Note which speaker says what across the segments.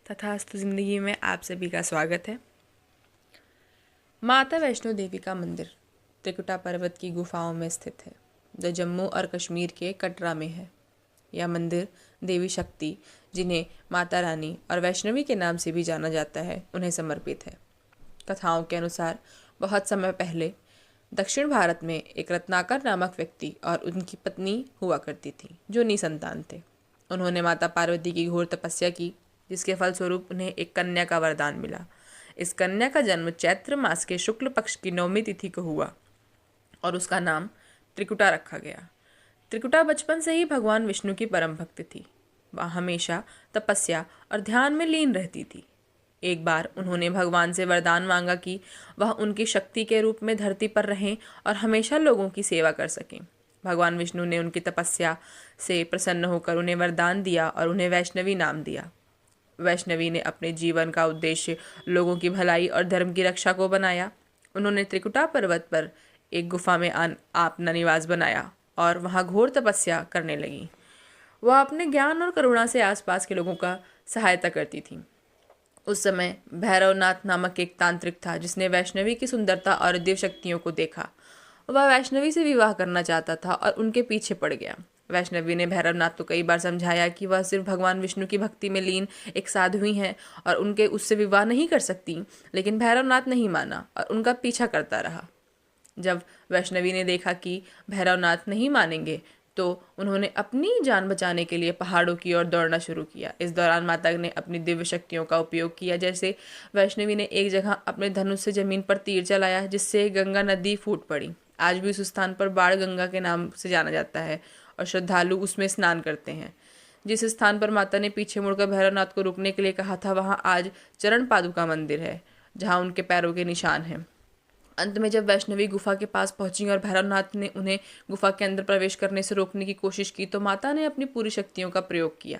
Speaker 1: तथास्तु जिंदगी में आप सभी का स्वागत है। माता वैष्णो देवी का मंदिर त्रिकुटा पर्वत की गुफाओं में स्थित है, जो जम्मू और कश्मीर के कटरा में है। यह मंदिर देवी शक्ति, जिन्हें माता रानी और वैष्णवी के नाम से भी जाना जाता है, उन्हें समर्पित है। कथाओं के अनुसार बहुत समय पहले दक्षिण भारत में एक रत्नाकर नामक व्यक्ति और उनकी पत्नी हुआ करती थी, जो निसंतान थे। उन्होंने माता पार्वती की घोर तपस्या की, जिसके फलस्वरूप उन्हें एक कन्या का वरदान मिला। इस कन्या का जन्म चैत्र मास के शुक्ल पक्ष की 9वीं तिथि को हुआ और उसका नाम त्रिकुटा रखा गया। त्रिकुटा बचपन से ही भगवान विष्णु की परम भक्त थी। वह हमेशा तपस्या और ध्यान में लीन रहती थी। एक बार उन्होंने भगवान से वरदान मांगा कि वह उनकी शक्ति के रूप में धरती पर रहें और हमेशा लोगों की सेवा कर सकें। भगवान विष्णु ने उनकी तपस्या से प्रसन्न होकर उन्हें वरदान दिया और उन्हें वैष्णवी नाम दिया। वैष्णवी ने अपने जीवन का उद्देश्य लोगों की भलाई और धर्म की रक्षा को बनाया। उन्होंने त्रिकुटा पर्वत पर एक गुफा में अपना निवास बनाया और वहां घोर तपस्या करने लगी। वह अपने ज्ञान और करुणा से आसपास के लोगों का सहायता करती थी। उस समय भैरवनाथ नामक एक तांत्रिक था, जिसने वैष्णवी की सुंदरता और दिव्य शक्तियों को देखा। वह वैष्णवी से विवाह करना चाहता था और उनके पीछे पड़ गया। वैष्णवी ने भैरवनाथ को कई बार समझाया कि वह सिर्फ भगवान विष्णु की भक्ति में लीन एक साध्वी हैं और उनके उससे विवाह नहीं कर सकती, लेकिन भैरवनाथ नहीं माना और उनका पीछा करता रहा। जब वैष्णवी ने देखा कि भैरवनाथ नहीं मानेंगे, तो उन्होंने अपनी जान बचाने के लिए पहाड़ों की ओर दौड़ना शुरू किया। इस दौरान माता ने अपनी दिव्य शक्तियों का उपयोग किया। जैसे वैष्णवी ने एक जगह अपने धनुष से जमीन पर तीर चलाया, जिससे गंगा नदी फूट पड़ी। आज भी उस स्थान पर बाण गंगा के नाम से जाना जाता है और श्रद्धालु उसमें स्नान करते हैं। जिस स्थान पर माता ने पीछे मुड़कर भैरवनाथ को रुकने के लिए कहा था, वहाँ आज चरण पादुका मंदिर है, जहाँ उनके पैरों के निशान हैं। अंत में जब वैष्णवी गुफा के पास पहुंची और भैरवनाथ ने उन्हें गुफा के अंदर प्रवेश करने से रोकने की कोशिश की, तो माता ने अपनी पूरी शक्तियों का प्रयोग किया।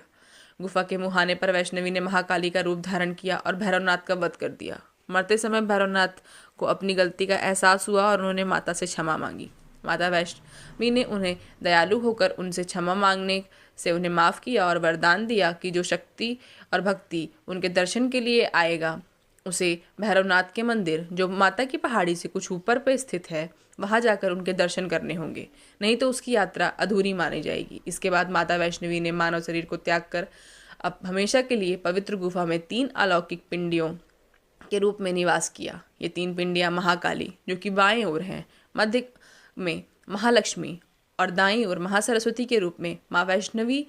Speaker 1: गुफा के मुहाने पर वैष्णवी ने महाकाली का रूप धारण किया और भैरवनाथ का वध कर दिया। मरते समय भैरवनाथ को अपनी गलती का एहसास हुआ और उन्होंने माता से क्षमा मांगी। माता वैष्णवी ने उन्हें दयालु होकर उनसे क्षमा मांगने से उन्हें माफ़ किया और वरदान दिया कि जो शक्ति और भक्ति उनके दर्शन के लिए आएगा, उसे भैरवनाथ के मंदिर, जो माता की पहाड़ी से कुछ ऊपर पर स्थित है, वहां जाकर उनके दर्शन करने होंगे, नहीं तो उसकी यात्रा अधूरी मानी जाएगी। इसके बाद माता वैष्णवी ने मानव शरीर को त्याग कर अब हमेशा के लिए पवित्र गुफा में 3 अलौकिक पिंडियों के रूप में निवास किया। ये 3 पिंडियां महाकाली, जो कि बाएं ओर हैं, मध्य में महालक्ष्मी और दाईं ओर महासरस्वती के रूप में माँ वैष्णवी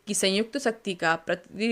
Speaker 1: की संयुक्त शक्ति का प्रतीक